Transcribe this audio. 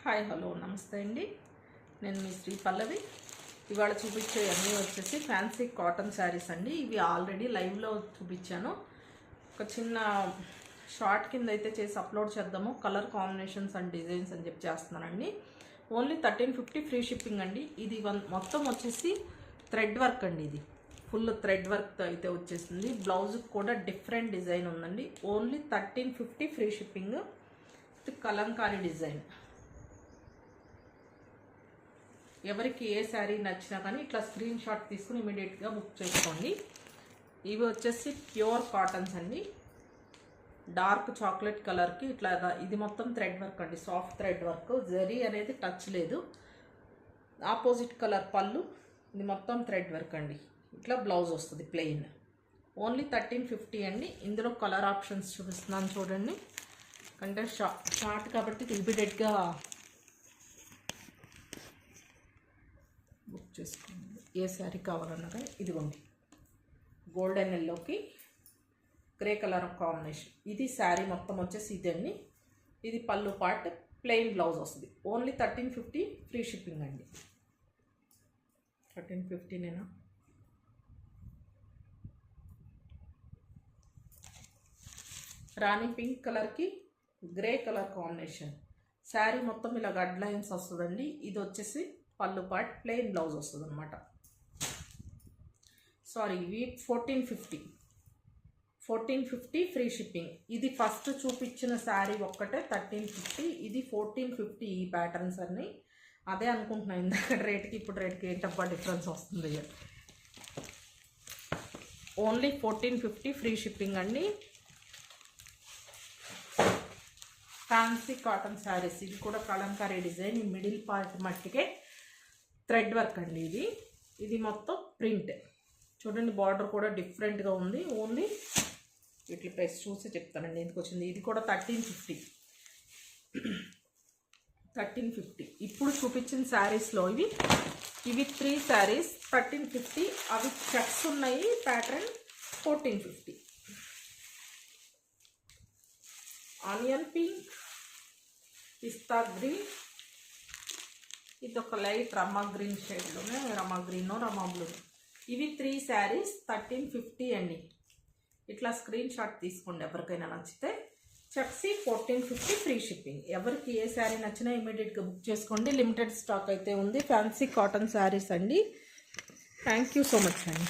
Hi hello నమస్తే అండి. నేను మీ శ్రీ పల్లవి. ఇవాళ చూపించే అన్నీ వచ్చేసి ఫ్యాన్సీ కాటన్ శారీస్ అండి. ఇవి ఆల్రెడీ లైవ్లో చూపించాను. ఒక చిన్న షార్ట్ కింద అయితే చేసి అప్లోడ్ చేద్దాము. కలర్ కాంబినేషన్స్ అండ్ డిజైన్స్ అని చెప్పి చేస్తున్నానండి. ఓన్లీ 1350 ఫ్రీ షిప్పింగ్ అండి. ఇది మొత్తం వచ్చేసి థ్రెడ్ వర్క్ అండి. ఇది ఫుల్ థ్రెడ్ వర్క్ అయితే వచ్చేసింది. బ్లౌజ్ కూడా డిఫరెంట్ డిజైన్ ఉందండి. Only 1350 free shipping. Kalamkari design. ఎవరికి ఏ శారీ నచ్చినా కానీ ఇట్లా స్క్రీన్ షాట్ తీసుకుని ఇమీడియట్గా బుక్ చేసుకోండి. ఇవి వచ్చేసి ప్యూర్ కాటన్స్ అండి. డార్క్ చాక్లెట్ కలర్కి ఇట్లా ఇది మొత్తం థ్రెడ్ వర్క్ అండి. సాఫ్ట్ థ్రెడ్ వర్క్, జరీ అనేది టచ్ లేదు. ఆపోజిట్ కలర్ పళ్ళు, ఇది మొత్తం థ్రెడ్ వర్క్ అండి. ఇట్లా బ్లౌజ్ వస్తుంది ప్లెయిన్. ఓన్లీ 1350 అండి. ఇందులో కలర్ ఆప్షన్స్ చూపిస్తున్నాను చూడండి. అంటే షార్ట్ కాబట్టి ఇమీడియట్గా బుక్ చేసుకోండి. ఏ శారీ కావాలన్నారా ఇదిగోండి. గోల్డెన్ ఎల్లోకి గ్రే కలర్ కాంబినేషన్. ఇది శారీ మొత్తం వచ్చేసి ఇదండి. ఇది పళ్ళు పార్ట్, ప్లెయిన్ బ్లౌజ్ వస్తుంది. ఓన్లీ 1350 ఫ్రీ షిప్పింగ్ అండి. 1350నేనా? రాణి పింక్ కలర్కి గ్రే కలర్ కాంబినేషన్. శారీ మొత్తం ఇలా గడ్ లైన్స్ వస్తుందండి. ఇది వచ్చేసి పళ్ళు పార్ట్, ప్లెయిన్ బ్లౌజ్ వస్తుంది అనమాట. సారీ, ఇవి 1450 ఫ్రీ షిప్పింగ్. ఇది ఫస్ట్ చూపించిన శారీ ఒక్కటే 1350. ఇది 1450. ఈ ప్యాటర్న్స్ అన్నీ అదే అనుకుంటున్నాను. ఇందాక రేట్కి ఇప్పుడు రేట్కి ఏంటబ్బా డిఫరెన్స్ వస్తుంది. ఓన్లీ 1450 ఫ్రీ షిప్పింగ్ అండి. Fancy cotton saris. ఇది కూడా కలంకారీ డిజైన్. ఈ మిడిల్ పార్ట్ మట్టికే థ్రెడ్ వర్క్ అండి. ఇది మొత్తం ప్రింట్ చూడండి. బార్డర్ కూడా డిఫరెంట్గా ఉంది. ఓన్లీ ఇట్లా ప్రైస్ చూసి చెప్తానండి ఎందుకు వచ్చింది. ఇది కూడా 1350. ఇప్పుడు చూపించిన శారీస్లో ఇవి 3 శారీస్ 1350. అవి చెక్స్ ఉన్నాయి. ప్యాటర్న్ 1450. ఆనియన్ పింక్, పిస్తా గ్రీన్, ఇది ఒక లైట్ రమా గ్రీన్ షేడ్లోనే, రమా గ్రీన్, రమా బ్లూ. ఇవి 3 శారీస్ 1350 అండి. ఇట్లా స్క్రీన్ షాట్ తీసుకోండి ఎవరికైనా నచ్చితే. చెక్సీ 1450 ఫ్రీ షిప్పింగ్. ఎవరికి ఏ శారీ నచ్చినా ఇమీడియట్గా బుక్ చేసుకోండి. లిమిటెడ్ స్టాక్ అయితే ఉంది. ఫ్యాన్సీ కాటన్ శారీస్ అండి. థ్యాంక్ యూ సో మచ్ అండి.